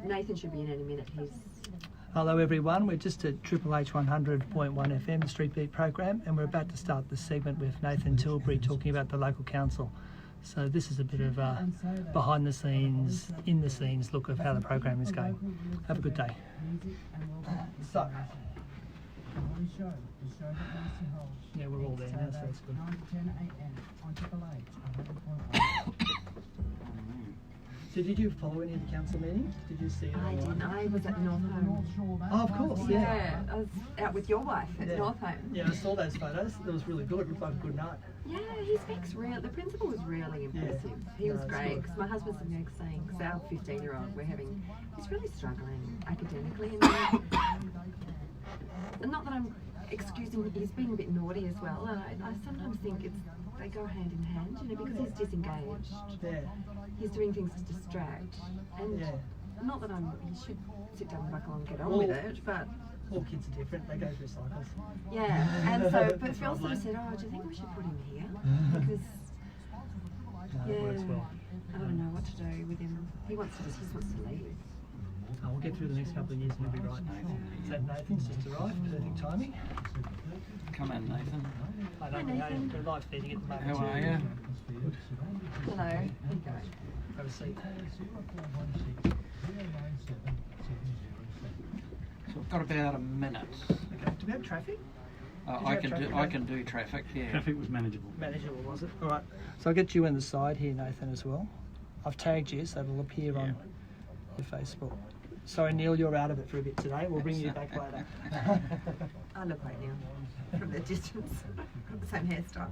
Nathan should be in any minute. Hello everyone, we're just at Triple H 100.1 FM, the Streetbeat program, and we're about to start the segment with Nathan Tilbury talking about the local council. So this is a bit of a behind the scenes, in the scenes look of how the program is going. Have a good day. So, yeah, we're all there now, so that's good. So did you follow any of the council meetings? Did you see it? I didn't. I was at North Home. Oh, of course, yeah. I was out with your wife at North Home. Yeah, I saw those photos. That was really good. It looked like a good night. Yeah, he speaks real. The principal was really impressive. Yeah. He was great. Because my husband's the next saying, because our 15-year-old, he's really struggling academically. And not that I'm excusing, he's being a bit naughty as well. And I sometimes think they go hand in hand, because he's disengaged. Yeah. He's doing things to distract, and not that he should sit down and buckle and get on with it, but all kids are different. They go through cycles. Yeah, and so, but Phil sort of said, "Oh, do you think we should put him here?" Because it works well. I don't know what to do with him. He just wants to leave. Oh, we'll get through the next couple of years and he'll be right, Nathan. So Nathan's just arrived, perfect timing. Come in, Nathan. I don't know, we're live feeding at the moment. How are you? Good. Hello. Here you go. Have a seat. So we've got about a minute. Okay. Do we have traffic? I can do traffic. Yeah. Traffic was manageable. Manageable, was it? All right. So I'll get you in the side here, Nathan, as well. I've tagged you, so it'll appear on your Facebook. Sorry, Neil, you're out of it for a bit today. We'll bring you back later. I look like Neil from the distance. Same hairstyle.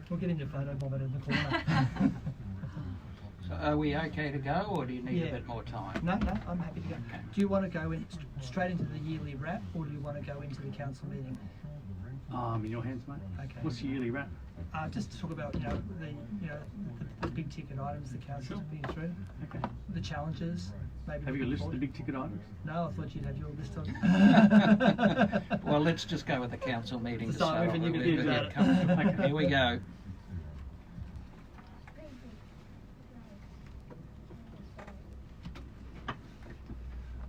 We'll get into photo bomb it in the corner. So are we okay to go, or do you need a bit more time? No, I'm happy to go. Okay. Do you want to go straight into the yearly wrap, or do you want to go into the council meeting? In your hands, mate. Okay. What's the yearly wrap? Just to talk about the big ticket items the council's been through. Okay. The challenges. Maybe have you got a list of the big ticket items? No, I thought you'd have your list on. Well, let's just go with the council meeting to start off. Okay. Here we go.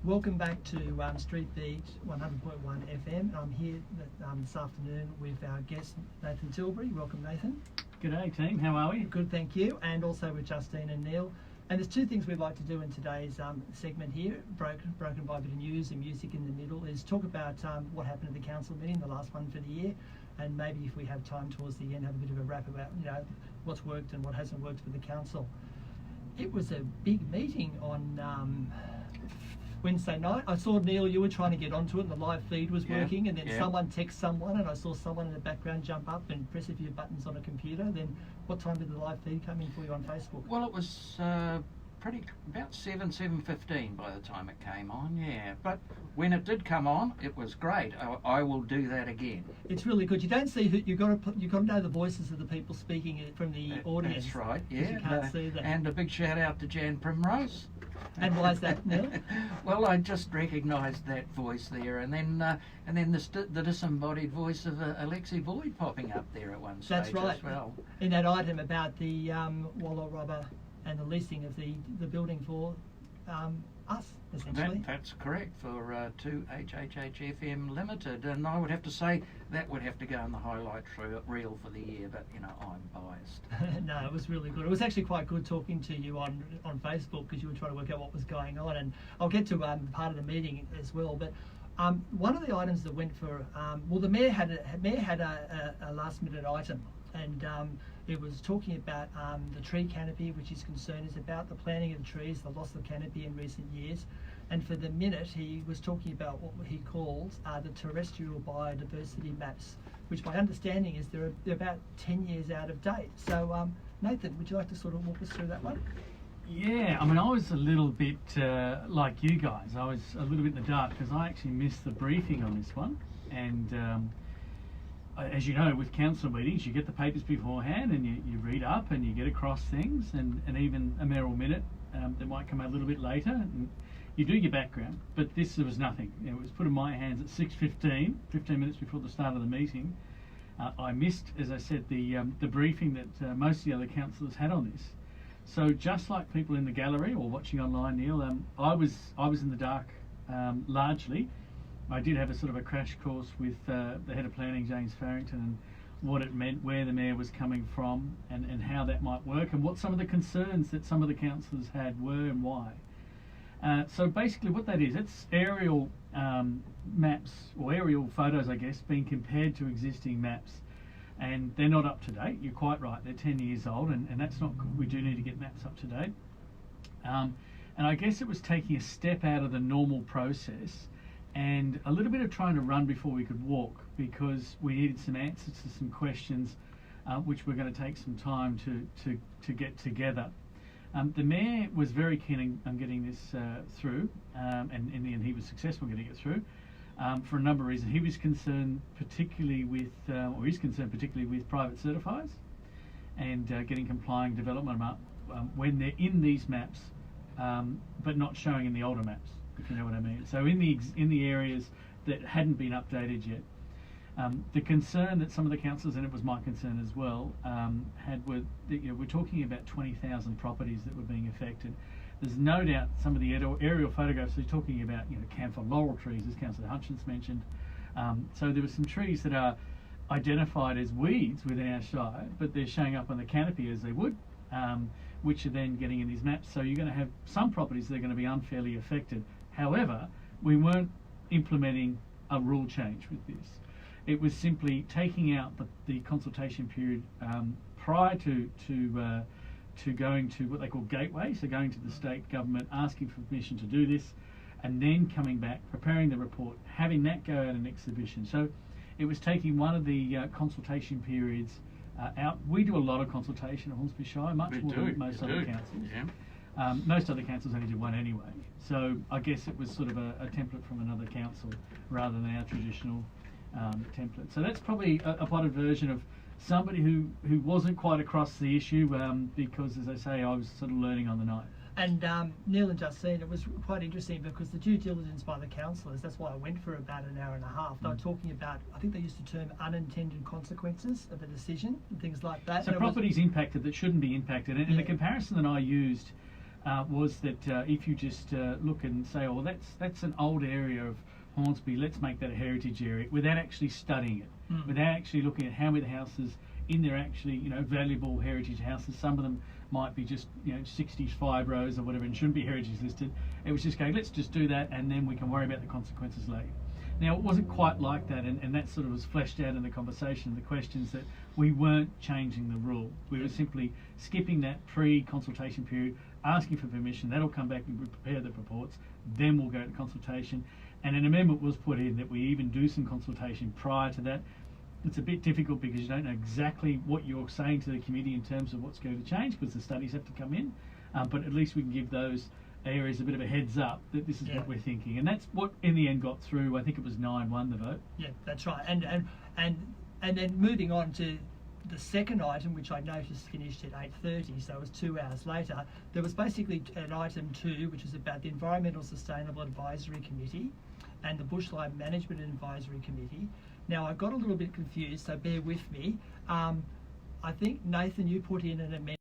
Welcome back to Streetbeat 100.1 FM. I'm here this afternoon with our guest Nathan Tilbury. Welcome, Nathan. G'day team, how are we? Good, thank you. And also with Justine and Neil. And there's two things we'd like to do in today's segment here, broken by a bit of news and music in the middle, is talk about what happened at the council meeting, the last one for the year, and maybe if we have time towards the end, have a bit of a wrap about what's worked and what hasn't worked for the council. It was a big meeting on Wednesday night. I saw, Neil, you were trying to get onto it and the live feed was working, and then someone texted someone and I saw someone in the background jump up and press a few buttons on a computer. Then what time did the live feed come in for you on Facebook? Well, it was about 7:15 by the time it came on, but when it did come on, it was great. I will do that again. It's really good. You don't see who you've got to know the voices of the people speaking from the audience. That's right, You can't see them. And a big shout out to Jan Primrose. And why is that, Neil? Well, I just recognised that voice there, and then the disembodied voice of Alexi Boyd popping up there at one stage. That's right. As well. In that item about the Wallow Rubber and the leasing of the building for us, essentially. That's correct, for 2HHHFM Limited, and I would have to say that would have to go in the highlight reel for the year, but I'm biased. No, it was really good. It was actually quite good talking to you on Facebook, because you were trying to work out what was going on, and I'll get to part of the meeting as well, but one of the items that went for, the mayor had a last minute item, and it was talking about the tree canopy, which his concern is about the planting of trees, the loss of canopy in recent years. And for the minute, he was talking about what he calls the terrestrial biodiversity maps, which my understanding is they're about 10 years out of date. So, Nathan, would you like to sort of walk us through that one? Yeah, I was a little bit like you guys. I was a little bit in the dark because I actually missed the briefing on this one. And as you know, with council meetings, you get the papers beforehand and you read up and you get across things, and even a mayoral minute that might come out a little bit later. And you do your background, but there was nothing. It was put in my hands at 6:15, 15 minutes before the start of the meeting. I missed, as I said, the briefing that most of the other councillors had on this. So just like people in the gallery or watching online, Neil, I was in the dark largely. I did have a sort of a crash course with the head of planning, James Farrington, and what it meant, where the mayor was coming from, and how that might work, and what some of the concerns that some of the councillors had were and why. So basically what that is, it's aerial maps, or aerial photos, I guess, being compared to existing maps. And they're not up to date. You're quite right, they're 10 years old, and that's not good. We do need to get maps up to date. And I guess it was taking a step out of the normal process and a little bit of trying to run before we could walk, because we needed some answers to some questions which we're going to take some time to get together. The mayor was very keen on getting this through, and in the end he was successful getting it through for a number of reasons. He was concerned particularly with, or is concerned particularly with private certifiers and getting complying development when they're in these maps, but not showing in the older maps, if you know what I mean. So in the areas that hadn't been updated yet. The concern that some of the councillors, and it was my concern as well, had were that, we're talking about 20,000 properties that were being affected. There's no doubt some of the aerial photographs are talking about, camphor laurel trees, as Councillor Hutchins mentioned. So there were some trees that are identified as weeds within our shire, but they're showing up on the canopy as they would, which are then getting in these maps. So you're going to have some properties that are going to be unfairly affected. However, we weren't implementing a rule change with this. It was simply taking out the consultation period prior to going to what they call gateway, so going to the state government, asking for permission to do this, and then coming back, preparing the report, having that go out in exhibition. So it was taking one of the consultation periods out. We do a lot of consultation at Hornsby Shire, much more than most other councils. Yeah. Most other councils only do one anyway. So I guess it was sort of a template from another council rather than our traditional template. So that's probably a potted version of somebody who wasn't quite across the issue, because, as I say, I was sort of learning on the night. And Neil and Justine, it was quite interesting because the due diligence by the councillors, that's why I went for about an hour and a half. They were talking about, I think they used the term unintended consequences of a decision and things like that. So properties impacted that shouldn't be impacted. And the comparison that I used was that if you just look and say, oh, that's an old area of Hornsby, let's make that a heritage area, without actually studying it, without actually looking at how many houses in there actually, valuable heritage houses. Some of them might be just, 65 rows or whatever and shouldn't be heritage listed. It was just going, let's just do that and then we can worry about the consequences later. Now, it wasn't quite like that, and that sort of was fleshed out in the conversation, the questions that we weren't changing the rule. We were simply skipping that pre-consultation period, asking for permission. That'll come back and we prepare the reports. Then we'll go to consultation. And an amendment was put in that we even do some consultation prior to that. It's a bit difficult because you don't know exactly what you're saying to the committee in terms of what's going to change, because the studies have to come in. But at least we can give those areas a bit of a heads up that this is what we're thinking. And that's what in the end got through. I think it was 9-1 the vote. Yeah, that's right. And then moving on to the second item, which I noticed finished at 8:30, so it was 2 hours later. There was basically an item 2, which is about the Environmental Sustainable Advisory Committee and the Bushland Management Advisory Committee. Now, I got a little bit confused, so bear with me. I think, Nathan, you put in an amendment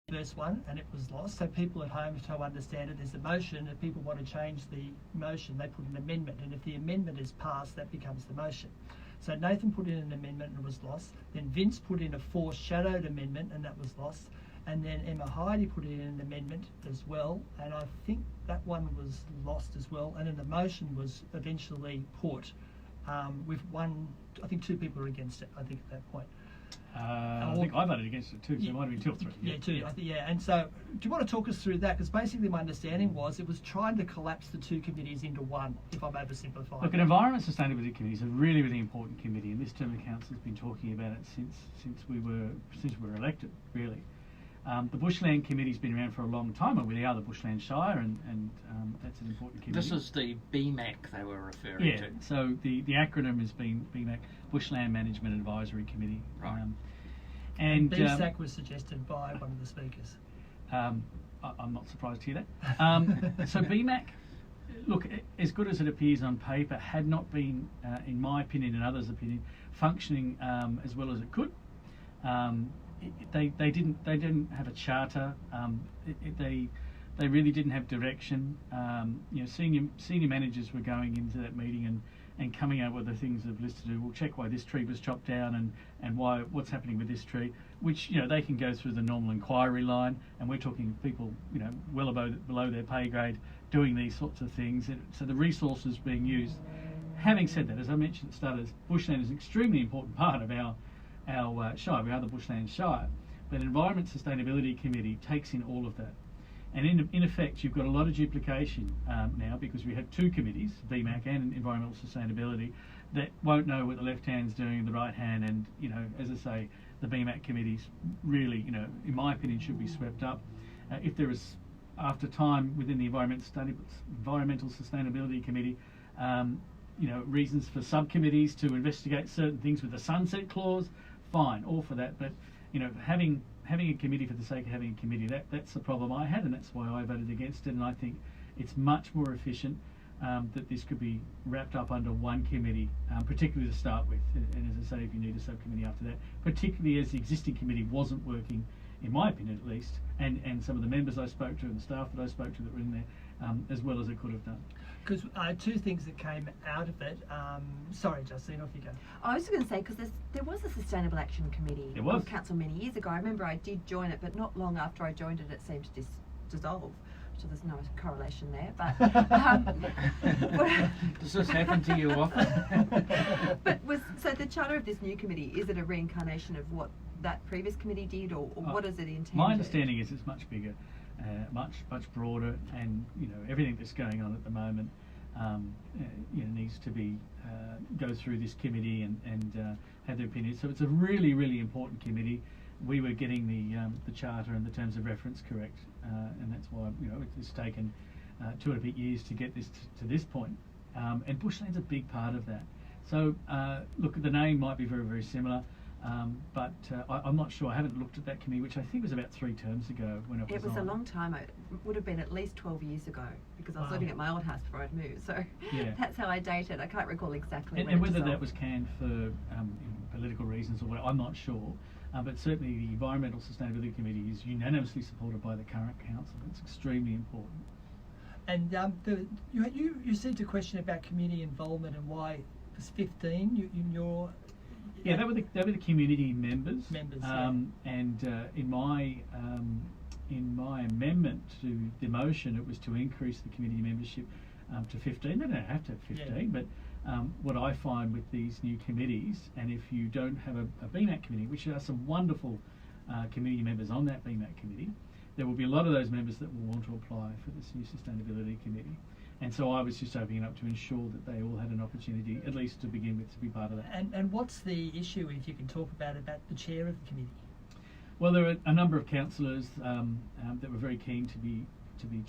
to the first one and it was lost, so people at home to understand it, there's a motion. If people want to change the motion, they put an amendment, and if the amendment is passed, that becomes the motion. So Nathan put in an amendment and it was lost. Then Vince put in a foreshadowed amendment and that was lost. And then Emma Heidi put in an amendment as well, and I think that one was lost as well. And then the motion was eventually put with I think 2 people were against it, I think, at that point. I think I voted against it too, so it might have been 2 or 3. Yeah, 2. I think, and so do you want to talk us through that? Because basically my understanding was it was trying to collapse the 2 committees into one, if I'm oversimplifying. Look, an Environment Sustainability Committee is a really, really important committee, and this term of council has been talking about it since we were elected, really. The Bushland Committee's been around for a long time, and we are the Bushland Shire, and that's an important committee. This is the BMAC they were referring to. Yeah, so the acronym has been BMAC, Bushland Management Advisory Committee. Right. And BSAC was suggested by one of the speakers. I'm not surprised to hear that. So BMAC, look, as good as it appears on paper, had not been, in my opinion and others' opinion, functioning as well as it could. they didn't have a charter. They really didn't have direction. Senior managers were going into that meeting and coming out with the things of list to do. We'll check why this tree was chopped down and what's happening with this tree, which they can go through the normal inquiry line, and we're talking people well below their pay grade doing these sorts of things. So the resources being used. Having said that, as I mentioned at the start, bushland is an extremely important part of our shire. We are the Bushland Shire, but Environment Sustainability Committee takes in all of that. And in effect, you've got a lot of duplication now, because we have two committees, VMAC and Environmental Sustainability, that won't know what the left hand's doing and the right hand. And as I say, the VMAC committees really, in my opinion, should be swept up. If there is, after time within the Environmental Sustainability Committee, reasons for subcommittees to investigate certain things with the sunset clause, fine, all for that. But having a committee for the sake of having a committee, that's the problem I had, and that's why I voted against it. And I think it's much more efficient that this could be wrapped up under one committee, particularly to start with. And as I say, if you need a subcommittee after that, particularly as the existing committee wasn't working, in my opinion at least, and some of the members I spoke to and the staff that I spoke to that were in there, as well as it could have done. Because two things that came out of it. Sorry, Justine, off you go. I was going to say, because there was a Sustainable Action Committee of council many years ago. I remember I did join it, but not long after I joined it, it seemed to dissolve. So there's no correlation there. But does this happen to you often? So the charter of this new committee, is it a reincarnation of what that previous committee did, or what does it intend? My understanding is it's much bigger. Much broader, and everything that's going on at the moment needs to be go through this committee and have their opinions. So it's a really important committee. We were getting the charter and the terms of reference correct, and that's why it's taken 2 and a bit years to get this to this point. And bushland's a big part of that. So look, the name might be very similar. But I'm not sure. I haven't looked at that committee, which I think was about 3 terms ago when it was on. It was on. a long time. It would have been at least 12 years ago, because I was living at my old house before I'd moved. So that's how I dated. I can't recall exactly when. And whether that was canned for political reasons or whatever, I'm not sure. But certainly the Environmental Sustainability Committee is unanimously supported by the current council. It's extremely important. And you received a question about community involvement and why it was 15 in your. Yeah, they were the community members. And in my amendment to the motion, it was to increase the community membership to 15. They don't have to have 15, but what I find with these new committees, and if you don't have a BMAC committee, which are some wonderful community members on that BMAC committee, there will be a lot of those members that will want to apply for this new sustainability committee. And so I was just opening up to ensure that they all had an opportunity, at least to begin with, to be part of that. And what's the issue, if you can talk about the chair of the committee? Well, there are a number of councillors that were very keen to be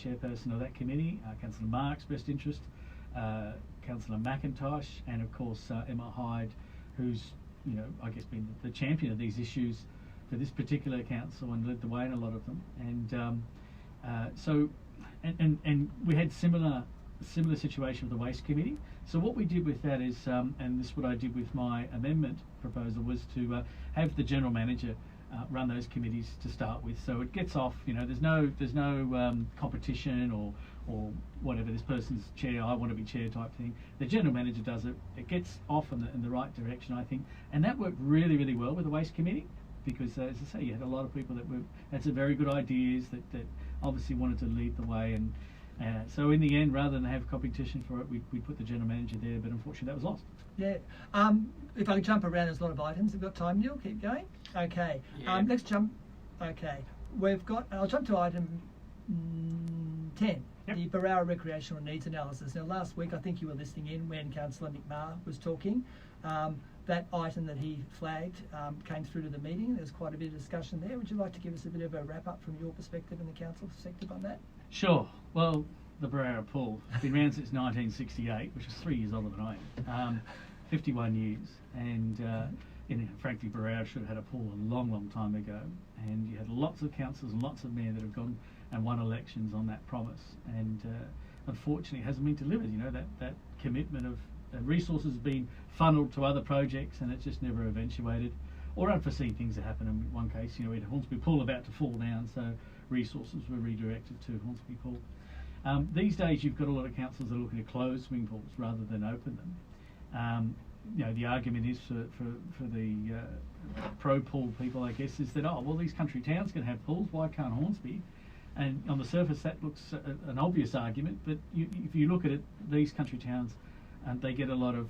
chairperson of that committee. Councillor Marks, Best Interest, Councillor McIntosh, and of course Emma Hyde, who's I guess been the champion of these issues for this particular council and led the way in a lot of them. And we had similar situation with the Waste Committee. So what we did with that is, and this is what I did with my amendment proposal, was to have the general manager run those committees to start with. So it gets off, there's no competition or whatever, this person's chair, I want to be chair type thing. The general manager does it. It gets off in the right direction, I think. And that worked really well with the Waste Committee, because as I say, you had a lot of people that had some very good ideas that obviously wanted to lead the way. And so in the end, rather than have competition for it, we put the general manager there, but unfortunately that was lost. Yeah. If I can jump around, there's a lot of items. We've got time, Neil. Keep going. Okay. Yeah. Let's jump. Okay. I'll jump to item 10. Yep. The Barara Recreational Needs analysis. Now, last week I think you were listening in when Councillor McMahon was talking. That item that he flagged came through to the meeting. There's quite a bit of discussion there. Would you like to give us a bit of a wrap up from your perspective and the council perspective on that? Sure. Well, the Barara pool has been around since 1968, which is 3 years older than I am. 51 years, and frankly, Barara should have had a pool a long time ago. And you had lots of councillors and lots of mayors that have gone and won elections on that promise, and unfortunately, it hasn't been delivered. That commitment of resources being funneled to other projects, and it's just never eventuated. or unforeseen things that happen. In one case, you know, we had Hornsby Pool about to fall down, so resources were redirected to Hornsby Pool. These days, you've got a lot of councils that are looking to close swimming pools rather than open them. You know, the argument is for the pro pool people, I guess, is that, oh, well, these country towns can have pools, why can't Hornsby? And on the surface, that looks an obvious argument, but if you look at it, these country towns, they get a lot of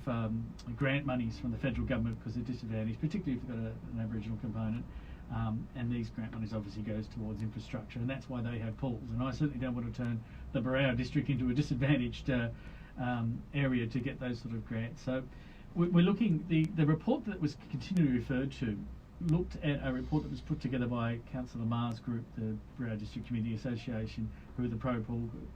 grant monies from the federal government because they're disadvantaged, particularly if they've got an Aboriginal component. And these grant monies obviously goes towards infrastructure, and that's why they have pools. And I certainly don't want to turn the Barrow district into a disadvantaged area to get those sort of grants. So we're looking, the report that was continually referred to looked at a report that was put together by Councillor Ma's group, the Barrow District Community Association, who are the pro-pool group.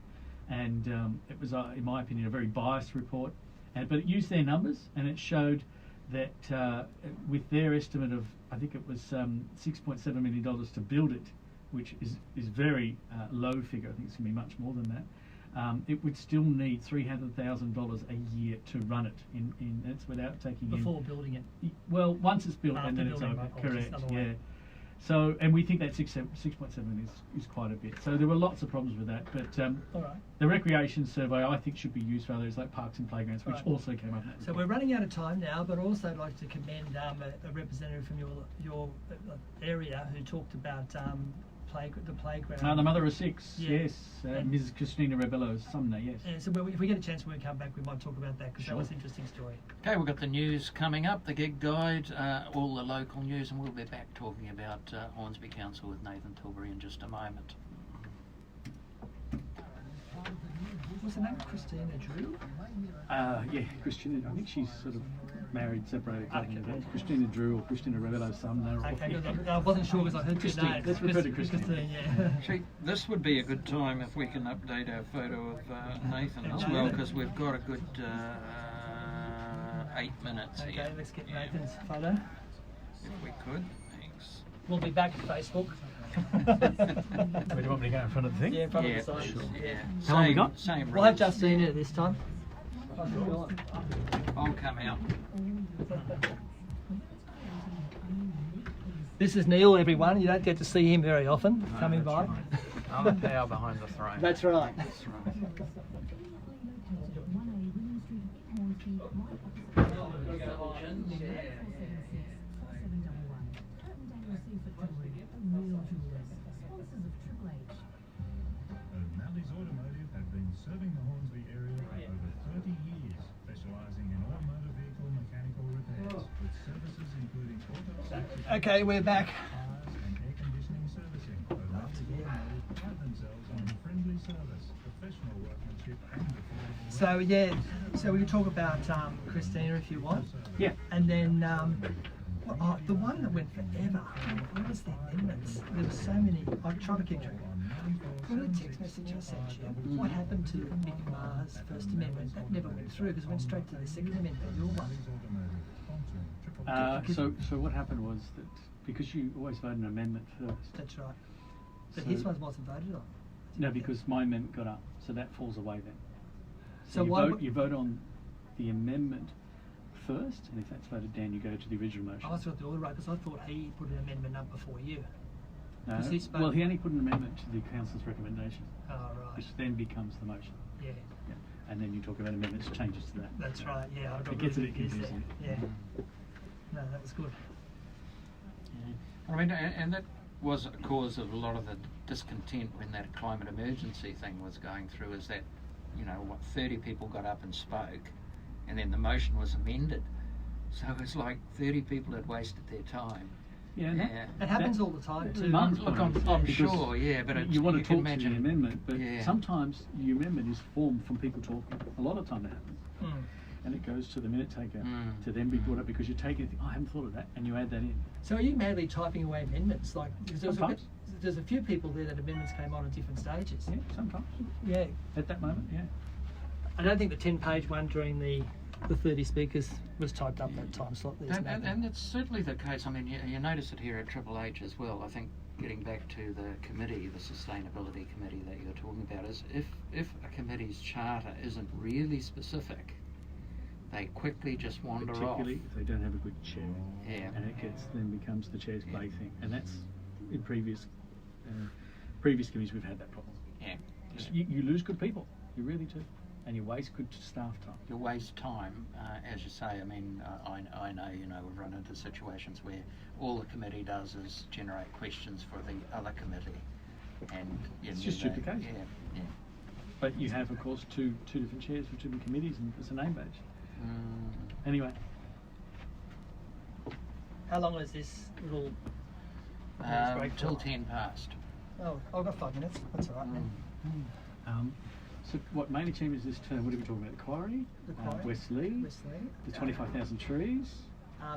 And it was, in my opinion, a very biased report. But it used their numbers, and it showed that with their estimate of, I think it was $6.7 million to build it, which is very low figure. I think it's going to be much more than that. It would still need $300,000 a year to run it. That's without taking before building it. Well, once it's built and then it's over. Correct. Yeah. So, and we think that 6.7 is quite a bit. So there were lots of problems with that, but the recreation survey I think should be used for others like parks and playgrounds, which also came up. So we're running out of time now, but also I'd like to commend a representative from your area who talked about the playground. The mother of six, yes, Ms. Christina Rebello's Sumner, yes. And so if we get a chance when we come back, we might talk about that because that was an interesting story. Okay, we've got the news coming up, the gig guide, all the local news, and we'll be back talking about Hornsby Council with Nathan Tilbury in just a moment. Was her name Christina Drew? Yeah, Christina. I think she's sort of married, separated. Christina Drew or Christina Rebello Sumner. Okay, I wasn't sure because I heard two names. Let's refer to Christine. Yeah. Actually, this would be a good time if we can update our photo of Nathan as well, because we've got a good 8 minutes here. Okay, let's get Nathan's photo. If we could, thanks. We'll be back at Facebook. Do you want me to go in front of the thing? Yeah, in front of the sign. Sure. Yeah. How long we got? Same We'll have rules. Justina this time. I'll come out. This is Neil, everyone. You don't get to see him very often coming by. Right. I'm the power behind the throne. That's right. That's right. O'Malley's Automotive have been serving the Hornsby area for over 30 years, specialising in all motor vehicle mechanical repairs, with services including auto Okay, we're back. tires and air conditioning servicing. O'Malley's Automotive pride themselves on friendly service, professional workmanship and affordable So yeah, so we can talk about Christina if you want. Yeah. And then the one that went forever. What was the amendments? There were so many. I tried to keep track. What a text message I sent you. What happened to Mick Maher's First Amendment? That never went through because it went straight to the Second Amendment. Your one. So what happened was that because you always vote an amendment first. That's right. But So- his one wasn't voted on. No, because my amendment got up, so that falls away then. So you why vote, you vote on the amendment first, and if that's voted down, you go to the original motion. I was got the order right because I thought he put an amendment up before you. No, 'cause he spoke- well, he only put an amendment to the council's recommendation, Oh right. which then becomes the motion. Yeah. Yeah. And then you talk about amendments, changes to that. That's right. Yeah. I got It gets a really bit confused confusing. there. Yeah. No, that was good. I mean, and that was a cause of a lot of the discontent when that climate emergency thing was going through, is that, 30 people got up and spoke, and then the motion was amended. So it's like 30 people had wasted their time. Yeah. Yeah. It happens all the time too. Mum's Look, point I'm is sure, yeah, but you want to you can talk to imagine- the amendment, but Yeah. sometimes the amendment is formed from people talking. A lot of time that happens. Mm. And it goes to the minute taker Mm. to then be brought up because you take it, oh, I haven't thought of that, and you add that in. So are you madly typing away amendments? Like, 'cause Sometimes. there's a few people there that amendments came on at different stages. Yeah, sometimes. Yeah. At that moment, yeah. I don't think the 10-page one during the 30 speakers was typed up that time slot. There's And that's certainly the case. I mean, you notice it here at Triple H as well. I think getting back to the committee, the sustainability committee that you're talking about, is if a committee's charter isn't really specific, they quickly just wander off. Particularly if they don't have a good chair. Yeah. And it then becomes the chair's plaything. And that's in previous committees we've had that problem. Yeah. You lose good people, you really do. And you waste good staff time. You waste time, as you say. I mean, I know, we've run into situations where all the committee does is generate questions for the other committee, and it's just duplication. Yeah. But you have, of course, two different chairs for two different committees, and it's a name badge. Anyway. How long is this little break? Till 10 past. Oh, I've got 5 minutes. That's all right then. So what main achievements this term? What are we talking about? The quarry, Westleigh, the 25,000 trees.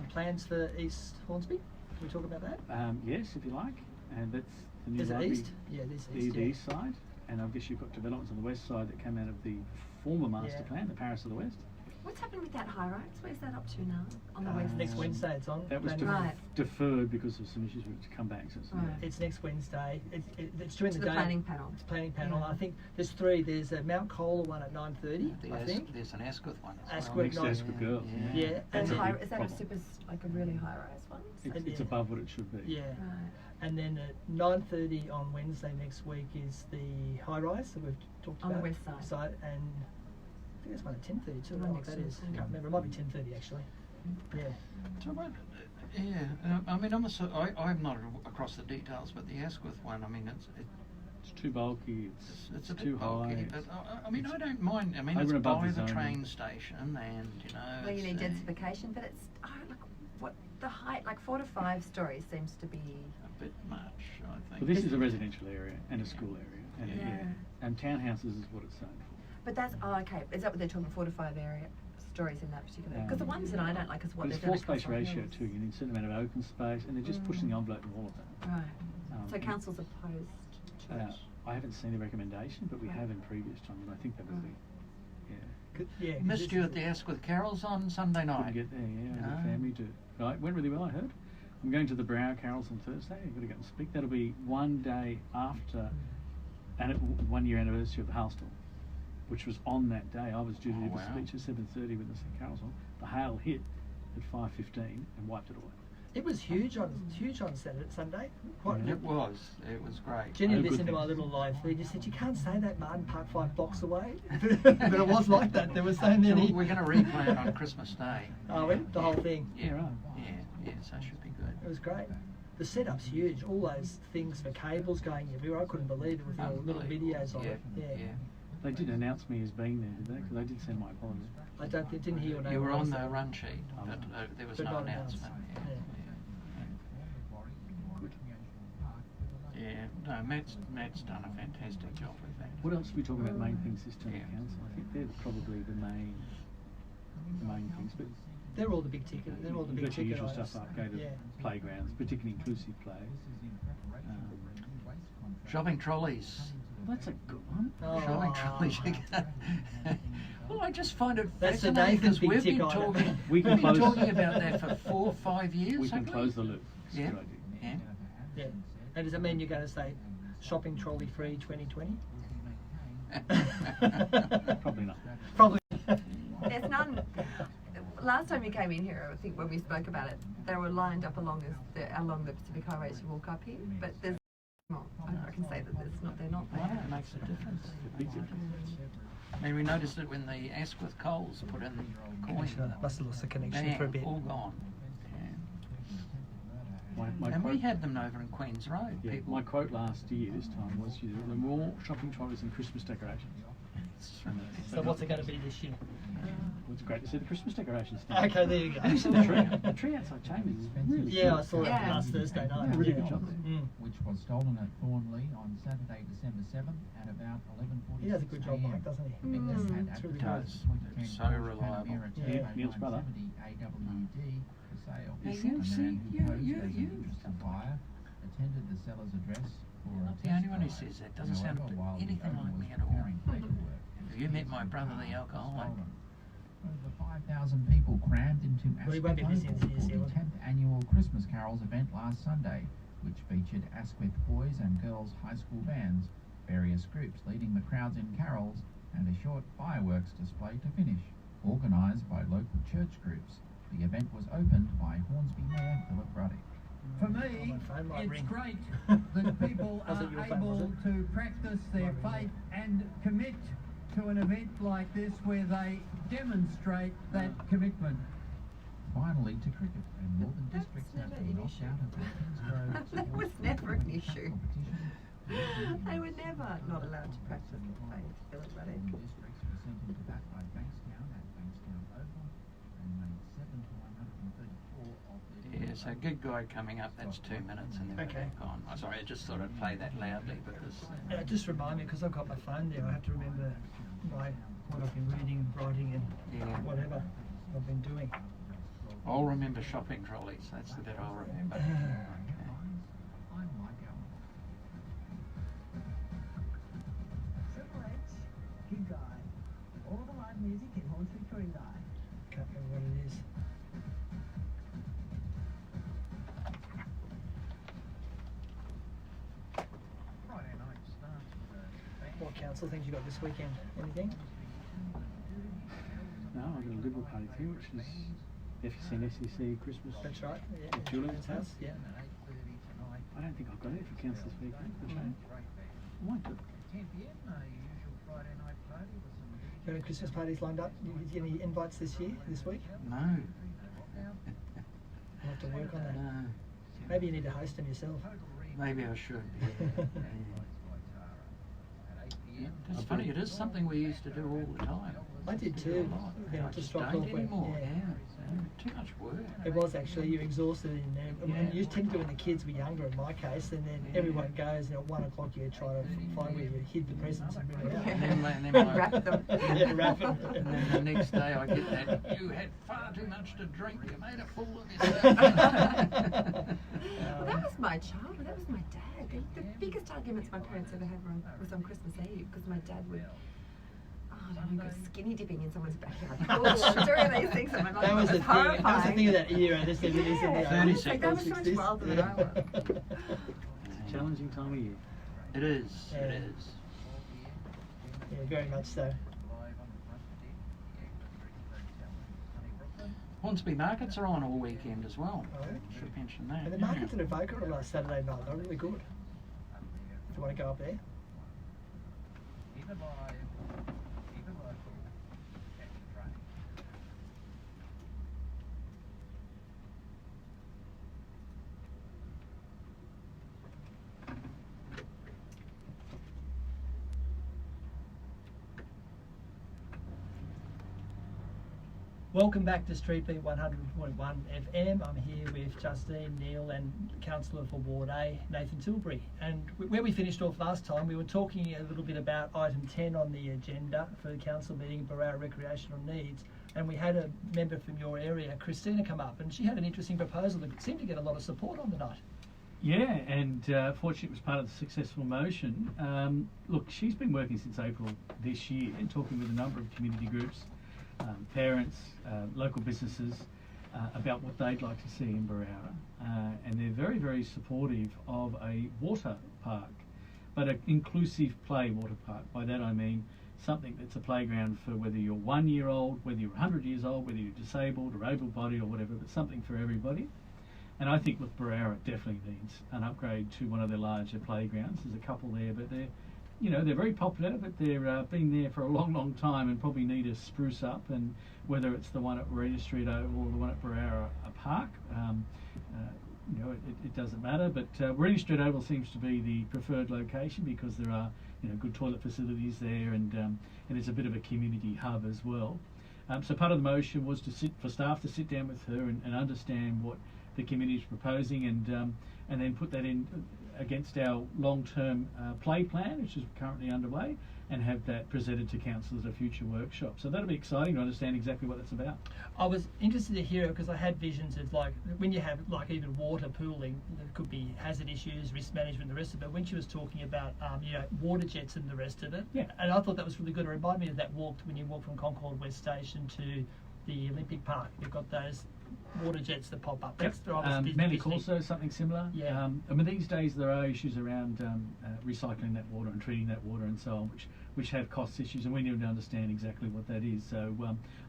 Plans for East Hornsby. Can we talk about that? Yes, if you like. And that's the new Is it rugby, east? Yeah, it is east. The east side. And I guess you've got developments on the west side that came out of the former master plan, the Paris of the West. What's happened with that high rise? Where's that up to now? On the west? Next Wednesday it's on. That was Right. deferred because of some issues which come back. So It's next Wednesday. It's during To the the day. planning panel. It's planning panel. Yeah. I think there's 3. There's a Mount Cola one at 9:30. I think. There's an Asquith one as Asquith, well. next to Asquith Girls. Yeah. And And high, then, is that a super, like a really high rise one? It's above what it should be. yeah. Right. And then at 9:30 on Wednesday next week is the high rise that we've talked On about. the west side. And I think there's one at 10:30 too. I don't know what Next that is. Wednesday. Can't remember. It might be 10:30 actually. Yeah. So I mean, I'm not across the details, but the Asquith one, I mean, It's too bulky. it's a too bit bulky, high. but I mean, I don't mind. I mean, Over it's and above by the the zoning. train station, and Well, you need it's, densification, but it's like what the height, like 4 to 5 stories seems to be. a bit much, I think. Well, this is a residential area and a school area, and Yeah. and townhouses is what it's saying. But that's okay. Is that what they're talking 4 to 5 stories in that particular? Because the ones that I don't like is what But it's they're doing. floor space across ratio hills. too. You need a certain amount of open space, and they're just pushing the envelope in all of that. Right. So council's opposed to it. I haven't seen a recommendation, but we have in previous times, and I think that would be. Yeah. 'cause Missed you at the Asquith Carols on Sunday Couldn't night. get there, yeah. No. The family do. Right, went really well, I heard. I'm going to the Brow Carols on Thursday. I've got to go and speak. That'll be one day after, and 1 year anniversary of the Hailstorm, which was on that day. I was due to give a speech at 7:30 when the Carols on. The hail hit at 5:15 and wiped it away. It was huge on Sunday. Quite. It was great. Jenny Oh, good listened to my things. little live feed. Just said, "You can't say that, Martin Park 5 blocks away." But it was like that. There were so So many. we're going to replay it on Christmas Day. Oh, the whole thing. Yeah, right. yeah, so it should be good. It was great. The setup's huge. All those things for cables going everywhere. I couldn't believe it with your little videos of it. Yeah. They did announce me as being there, did they? Because they did send my apologies. I didn't hear your name. You were on the the run sheet, but there was no announcement. Yeah, no, Matt's done a fantastic job with that. What else are we talking about main things this term Yeah. of council? I think they're probably the main things. But They're all the big ticket. They're all the you've big got your ticket usual items. stuff like go to Yeah. playgrounds, particularly inclusive play. Shopping trolleys. Well, that's a good one. Oh. Shopping trolleys. Well, I just find it That's the fascinating Nathan's because big we've tick been item. talking. We can We've been close- talking about that for 4 or 5 years. We can haven't close the loop. It's a Yeah. good idea. Yeah. Yeah. And does that mean you're going to say shopping trolley free 2020? Probably not. Probably. There's none. Last time you came in here, I think when we spoke about it, they were lined up along the Pacific Highway as you walk up here. But there's not. I can say that there's not. They're not Well, there. it makes a difference. A big difference. I mean, we noticed it when the Asquith Coles put in the coin. Must have lost the connection Bang, for a bit. all gone. My And quote, we had them over in Queen's Road. yeah, People. my quote last year this time was there were more shopping trolleys than Christmas decorations. So what's it going to be this year? Well, it's great to see the Christmas decorations. Okay, there you go. Have you seen the tree? The tree outside Chambers is really Yeah, I good. saw it Yeah. last Thursday night. Yeah, really good job there. Which was stolen at Thornley on Saturday, December 7th at about 11:46 He does a good job, Mike, doesn't he? Victim had It's really advertised good. 2010 So Porsche reliable. Panamera Yeah. Turbo Neil's brother. 970 AWD for sale. Hey, The you man see, who you- posed you- as an you- interested buyer attended the seller's address for a Not the test only one who drive. says that. Doesn't sound However, while the anything owner like was me at all. preparing paperwork, Have you met my brother, the alcoholic? stolen. Over 5,000 people crammed into Well, he won't be Asquith missing Oval New for the Zealand. 10th annual Christmas Carols event last Sunday, which featured Asquith boys and girls high school bands, various groups leading the crowds in carols, and a short fireworks display to finish. Organised by local church groups, the event was opened by Hornsby Mayor Philip Ruddock. For me, it's great that people are Was it your phone, was able it? to practice their faith and commit to an event like this where they demonstrate that commitment. Finally to cricket, and Northern That's Districts have never been an knocked issue. out of the Kingsgrove That was Sports never an Competition. issue. They were never not allowed to practice the faith, Philip Ruddock. Northern Districts were sent into bat by Bankstown at Bankstown Oval and made 7 to 134 of the... Yeah, so good guy coming up, that's 2 minutes and then we're Okay. back on. Oh, sorry, I just thought I'd play that loudly because Just remind me, because I've got my phone there, I have to remember what I've been reading, writing, and Yeah. whatever I've been doing. I'll remember shopping trolleys, that's the bit I'll remember. I'm like Alan. Triple H, Kid Guy. All the live music in Hornsby Ku-ring-gai. Can't remember what it is. Friday night starts with a band. What council things you got this weekend? Anything? No, I've got a Liberal Party thing, which is FSC and SEC Christmas. That's right. Yeah. At Julian's house. Yeah. I don't think I've got it for council this weekend. Which I might do. 10 p.m. Usual Friday night party with some You got any Christmas parties lined up? Any invites this week? No. I'll have to work on that. No. Maybe you need to host them yourself. Maybe I should. Yeah. It's funny, it is something we used to do all the time. I did too. Yeah, Yeah, I just just dropped don't off when- anymore. yeah. Too much work. It was actually, you're exhausted in there. And you tend to when the kids were younger in my case, and then everyone goes, and at 1 o'clock you try to find where you hid the presents and bring it out. And then my- Wrap them. Yeah, wrap them. And then the next day I get that, you had far too much to drink, you made a fool of yourself. Well, that was my childhood. That was my dad. The biggest arguments my parents ever had was on Christmas Eve because my dad would, I don't know, go skinny dipping in someone's backyard. Oh, doing these things, and my mum That was the thing. horrifying. That was the thing of that era. This is in the Yeah. 30 Like, that was so much 60s. wilder than I was. It's a challenging time of year. It is, Yeah. it is. Yeah, very much so. Hornsby markets are on all weekend as well. Oh. Should mention that. And the yeah. markets at Avoca on last Saturday night are really good. If you want to go up there. Keep it live, keep it local, catch the train. Welcome back to Streetbeat 100.1 FM. I'm here with Justine, Neil and Councillor for Ward A, Nathan Tilbury. And where we finished off last time, we were talking a little bit about item 10 on the agenda for the council meeting, Barara Recreational Needs. And we had a member from your area, Christina, come up, and she had an interesting proposal that seemed to get a lot of support on the night. Yeah, and fortunately it was part of the successful motion. Look, she's been working since April this year and talking with a number of community groups, parents, local businesses about what they'd like to see in Barara. And they're very, very supportive of a water park, but an inclusive play water park. By that I mean something that's a playground for whether you're 1 year old, whether you're 100 years old, whether you're disabled or able-bodied or whatever, but something for everybody. And I think with Barara it definitely needs an upgrade to one of their larger playgrounds. There's a couple there, but they're very popular, but they're been there for a long, long time and probably need a spruce up. And whether it's the one at Regina Street Oval or the one at Barara Park, it doesn't matter. But Regina Street Oval seems to be the preferred location because there are good toilet facilities there, and it's a bit of a community hub as well. So part of the motion was for staff to sit down with her and understand what the community is proposing, and then put that in against our long-term play plan, which is currently underway, and have that presented to council at a future workshop. So that'll be exciting to understand exactly what that's about. I was interested to hear it because I had visions of like when you have like even water pooling, there could be hazard issues, risk management, the rest of it. When she was talking about water jets and the rest of it, Yeah. and I thought that was really good. It reminded me of that when you walk from Concord West Station to the Olympic Park. You've got those water jets that pop up. That's Manic also something similar. Yeah. I mean, these days there are issues around recycling that water and treating that water and so on, which which have cost issues, and we need to understand exactly what that is. So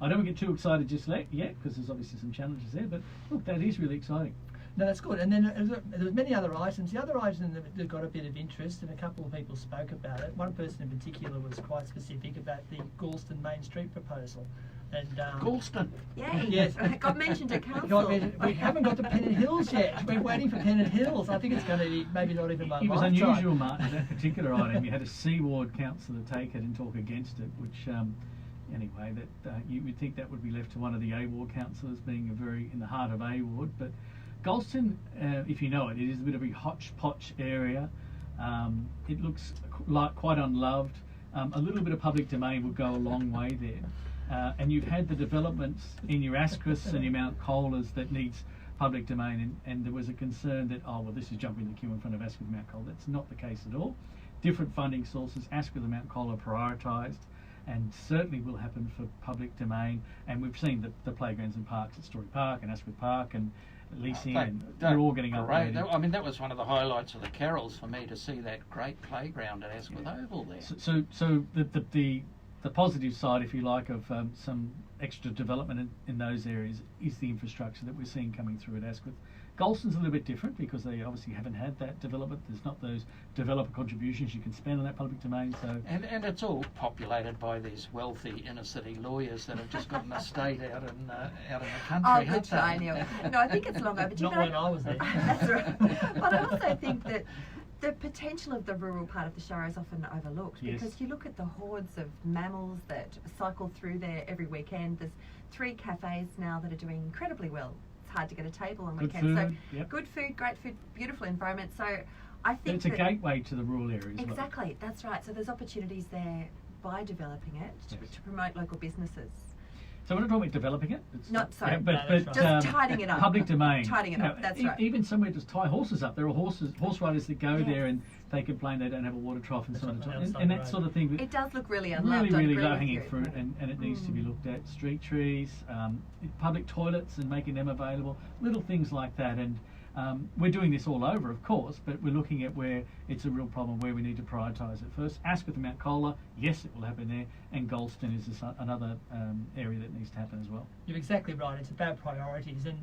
I don't want to get too excited just yet, because there's obviously some challenges there, but look, that is really exciting. No, that's good. And then there was many other items. The other item that got a bit of interest, and a couple of people spoke about it. One person in particular was quite specific about the Galston Main Street proposal. And Galston. Yay! Yes. It got mentioned at council. We haven't got to Pennant Hills yet. We're waiting for Pennant Hills. I think it's going to be maybe not even my It was lifetime. unusual, Martin, that particular item. You had a C Ward councillor take it and talk against it, which anyway, that you would think that would be left to one of the A Ward councillors, being in the heart of A Ward. But Galston, if you know it, it is a bit of a hodgepodge area. It looks like quite unloved. A little bit of public domain would go a long way there. And you've had the developments in your Asquith and your Mount Colas that needs public domain, and there was a concern that, oh, well, this is jumping the queue in front of Asquith and Mount Cola. That's not the case at all. Different funding sources, Asquith and Mount Cola are prioritised, and certainly will happen for public domain. And we've seen the playgrounds and parks at Story Park and Asquith Park and Leasing, and they're all getting upgraded. I mean, that was one of the highlights of the carols for me, to see that great playground at Asquith Oval there. So the positive side, if you like, of some extra development in those areas is the infrastructure that we're seeing coming through at Asquith. Galston's a little bit different because they obviously haven't had that development. There's not those developer contributions you can spend on that public domain. So and it's all populated by these wealthy inner city lawyers that have just got an estate out in the country. Oh, good try, Neil. No, I think it's long overdue. Not when I was there. That's right. But I also think that the potential of the rural part of the show is often overlooked, Yes. because you look at the hordes of mammals that cycle through there every weekend. There's 3 cafes now that are doing incredibly well. It's hard to get a table on Good weekends. food, So yep. Good food, great food, beautiful environment. So I think it's a gateway to the rural areas. exactly, that's right. So there's opportunities there by developing it Yes. to promote local businesses. So we're not talking about developing it. It's Not sorry. Yeah, but No, that's right. Just tidying it up. Public domain. Tidying it up, that's right. Even somewhere just tie horses up. There are horse riders that go there and they complain they don't have a water trough and so on That's right, and outside that the sort of thing. It does look really unloved. Really, I really agree with low-hanging you. fruit, and it needs to be looked at. Street trees, public toilets and making them available, little things like that. And we're doing this all over, of course, but we're looking at where it's a real problem, where we need to prioritise it first. Asquith and Mount Cola, yes, it will happen there, and Galston is another area that needs to happen as well. You're exactly right. It's about priorities, and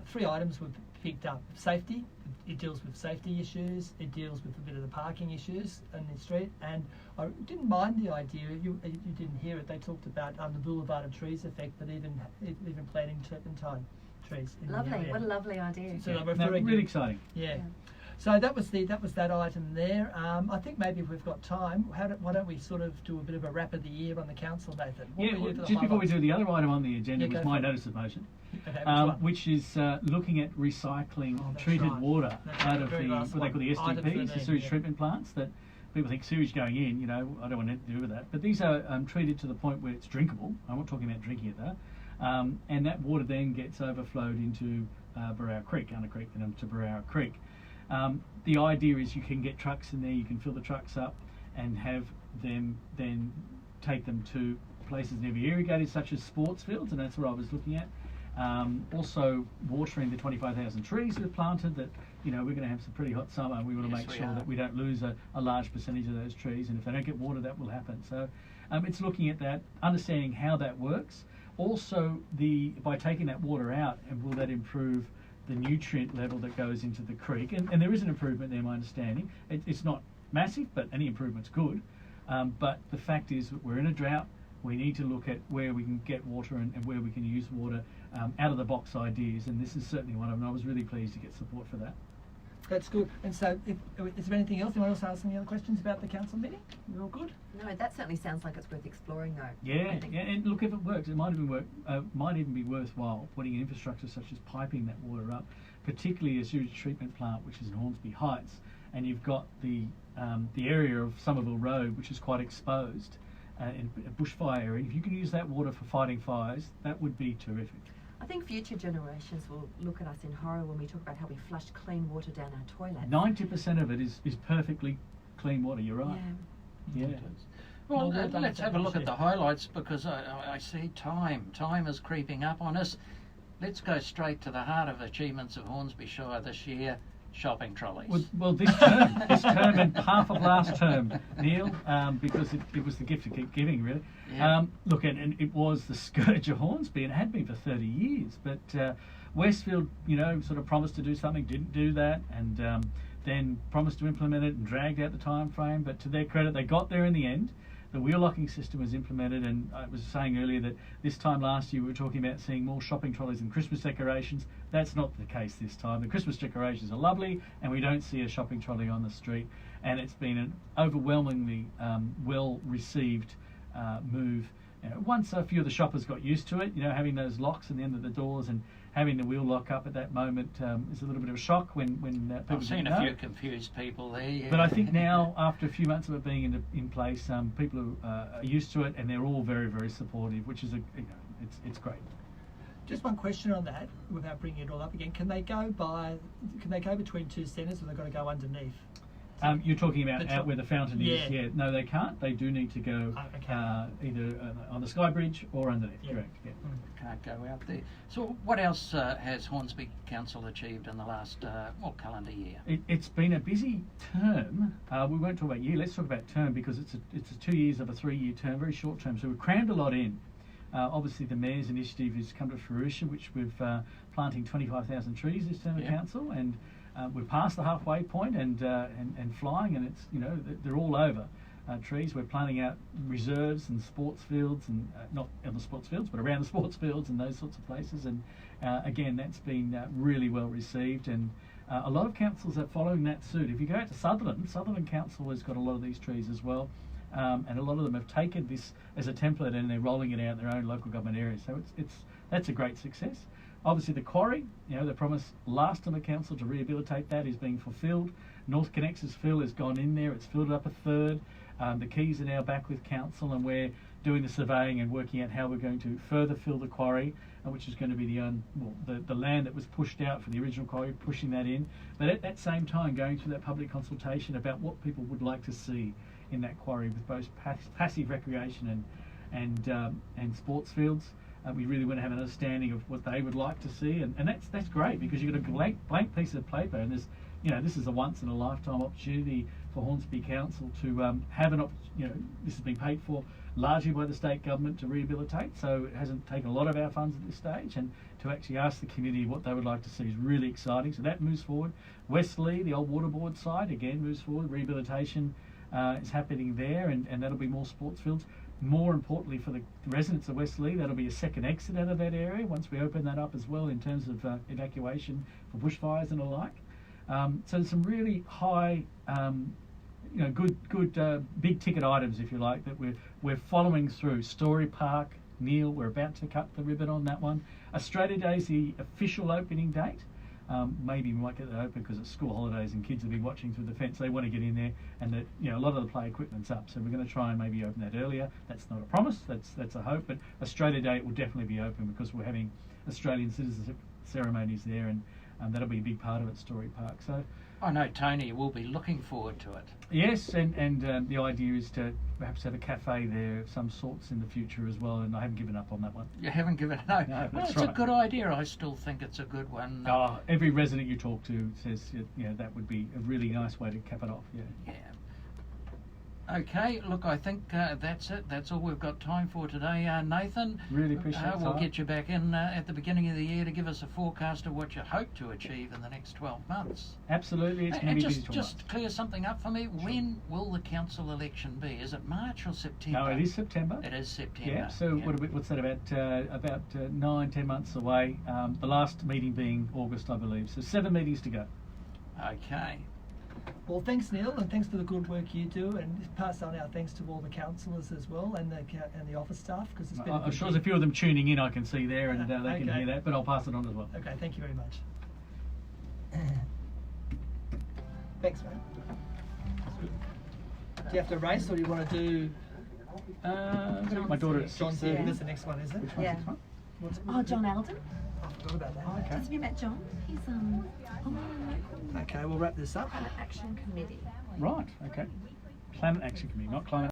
3 items were picked up. Safety. It deals with safety issues. It deals with a bit of the parking issues in the street. And I didn't mind the idea. You didn't hear it. They talked about the Boulevard of Trees effect, but even planting turpentine trees. In Lovely. The area. What a lovely idea. So they're No, referring really to- exciting. Yeah. So that was that item there. I think maybe if we've got time, why don't we sort of do a bit of a wrap of the year on the council, Nathan? What Yeah, were well, the just before we highlights? do the other item on the agenda Yeah, was go my for it. notice of motion, Okay, which one? which is looking at recycling Oh, that's treated right. water That's out right, of very the last what they call the one. Item STPs, the 13, sewage yeah. treatment plants. That people think sewage going in, I don't want anything to do with that. But these are treated to the point where it's drinkable. I'm not talking about drinking it though. And that water then gets overflowed into Barrow Creek, Gunner Creek, and into Barrow Creek. The idea is you can get trucks in there, you can fill the trucks up and have them then take them to places near the irrigated, such as sports fields, and that's what I was looking at. Also watering the 25,000 trees we've planted, that we're going to have some pretty hot summer, and we want to Yes, make we sure are. that we don't lose a large percentage of those trees, and if they don't get water, that will happen. So it's looking at that, understanding how that works. Also, by taking that water out, and will that improve the nutrient level that goes into the creek? And there is an improvement there, my understanding. It's not massive, but any improvement's good. But the fact is that we're in a drought. We need to look at where we can get water and where we can use water, out of the box ideas, and this is certainly one of them. I was really pleased to get support for that. That's good. And so, is there anything else? Anyone else ask any other questions about the council meeting? We're all good? No, that certainly sounds like it's worth exploring, though. Yeah, I think. yeah, and look, if it works, it might even be worthwhile putting in infrastructure such as piping that water up, particularly a sewage treatment plant, which is in Hornsby Heights, and you've got the area of Somerville Road, which is quite exposed, in a bushfire area. If you can use that water for fighting fires, that would be terrific. I think future generations will look at us in horror when we talk about how we flush clean water down our toilets. 90% of it is perfectly clean water. You're right. Yeah. Yeah. Well, Well done, let's have a look at Steve. the highlights, because I see time is creeping up on us. Let's go straight to the heart of achievements of Hornsby Shire this year. shopping trolleys? Well, this term and half of last term, Neil, because it was the gift of keep giving, really. Yeah. Look, and it was the scourge of Hornsby, and it had been for 30 years. But Westfield, sort of promised to do something, didn't do that, and then promised to implement it and dragged out the time frame. But to their credit, they got there in the end. The wheel locking system was implemented, and I was saying earlier that this time last year we were talking about seeing more shopping trolleys and Christmas decorations. That's not the case this time. The Christmas decorations are lovely, and we don't see a shopping trolley on the street. And it's been an overwhelmingly well received move. Once a few of the shoppers got used to it, having those locks at the end of the doors and having the wheel lock up at that moment is a little bit of a shock when people I've seen didn't a know. few confused people there. Yeah. But I think now, after a few months of it being in place, people are used to it, and they're all very, very supportive, which is it's great. Just one question on that, without bringing it all up again. Can they go between two centres, or they've got to go underneath? You're talking about The out where the fountain is. Yeah. No, they can't. They do need to go either on the Sky Bridge or underneath. Yeah. Correct. Yeah. Can't go out there. So what else has Hornsby Council achieved in the last calendar year? It's been a busy term. We won't talk about year. Let's talk about term, because it's a 2 years of a 3-year term, very short term. So we've crammed a lot in. Obviously, the Mayor's initiative has come to fruition, which we've planting 25,000 trees this term of council, and we're past the halfway point and flying, and it's they're all over. Trees. We're planting out reserves and sports fields, and not on the sports fields, but around the sports fields and those sorts of places. And again, that's been really well received, and a lot of councils are following that suit. If you go out to Sutherland Council has got a lot of these trees as well, and a lot of them have taken this as a template and they're rolling it out in their own local government areas. So that's a great success. Obviously, the quarry, the promise last time the council to rehabilitate that is being fulfilled. North Connex's fill has gone in there; it's filled up a third. The keys are now back with council, and we're doing the surveying and working out how we're going to further fill the quarry, which is going to be the land that was pushed out for the original quarry, pushing that in. But at that same time, going through that public consultation about what people would like to see in that quarry, with both passive recreation and sports fields. We really want to have an understanding of what they would like to see, and that's great, because you've got a blank piece of paper, and there's this is a once in a lifetime opportunity for Hornsby Council to have this has been paid for largely by the state government to rehabilitate, so it hasn't taken a lot of our funds at this stage, and to actually ask the community what they would like to see is really exciting. So that moves forward. Westleigh, the old waterboard site, again moves forward. Rehabilitation is happening there, and that'll be more sports fields. More importantly, for the residents of Westleigh, that'll be a second exit out of that area once we open that up as well, in terms of evacuation for bushfires and the like. So there's some really high, good big ticket items, if you like, that we're following through. Story Park, Neil, we're about to cut the ribbon on that one. Australia Day is the official opening date. Maybe we might get that open because it's school holidays and kids will be watching through the fence. They want to get in there, and that a lot of the play equipment's up. So we're going to try and maybe open that earlier. That's not a promise. That's a hope. But Australia Day will definitely be open, because we're having Australian citizenship ceremonies there, and that'll be a big part of it, Story Park. So I know Tony will be looking forward to it. yes, and the idea is to perhaps have a cafe there of some sorts in the future as well, and I haven't given up on that one. You haven't given it no. No, Well, that's it's a right. good idea. I still think it's a good one. Every resident you talk to says that would be a really nice way to cap it off. Yeah. Okay, look, I think that's it. That's all we've got time for today, Nathan. Really appreciate the We'll time. get you back in at the beginning of the year to give us a forecast of what you hope to achieve in the next 12 months. Absolutely, it's going And to be busy 12 just clear something up for me. When will the council election be? Is it March or September? No, it is September. It is September. Yeah. So what's that, about 9-10 months away? The last meeting being August, I believe. So 7 meetings to go. Okay. Well, thanks, Neil, and thanks for the good work you do, and pass on our thanks to all the councillors as well, and the office staff, because it's been. I'm sure there's a few of them tuning in. I can see there, and they can Okay. hear that. But I'll pass it on as well. Okay, thank you very much. Thanks, mate. Do you have to race, or do you want to do? I'm going to get my daughter at John 6:30. That's the next one, is it? Yeah. Oh, John Alden. I forgot about that. Okay. Have you met John? He's Okay, we'll wrap this up. Climate Action Committee. Right. Okay. Climate Action Committee, not climate.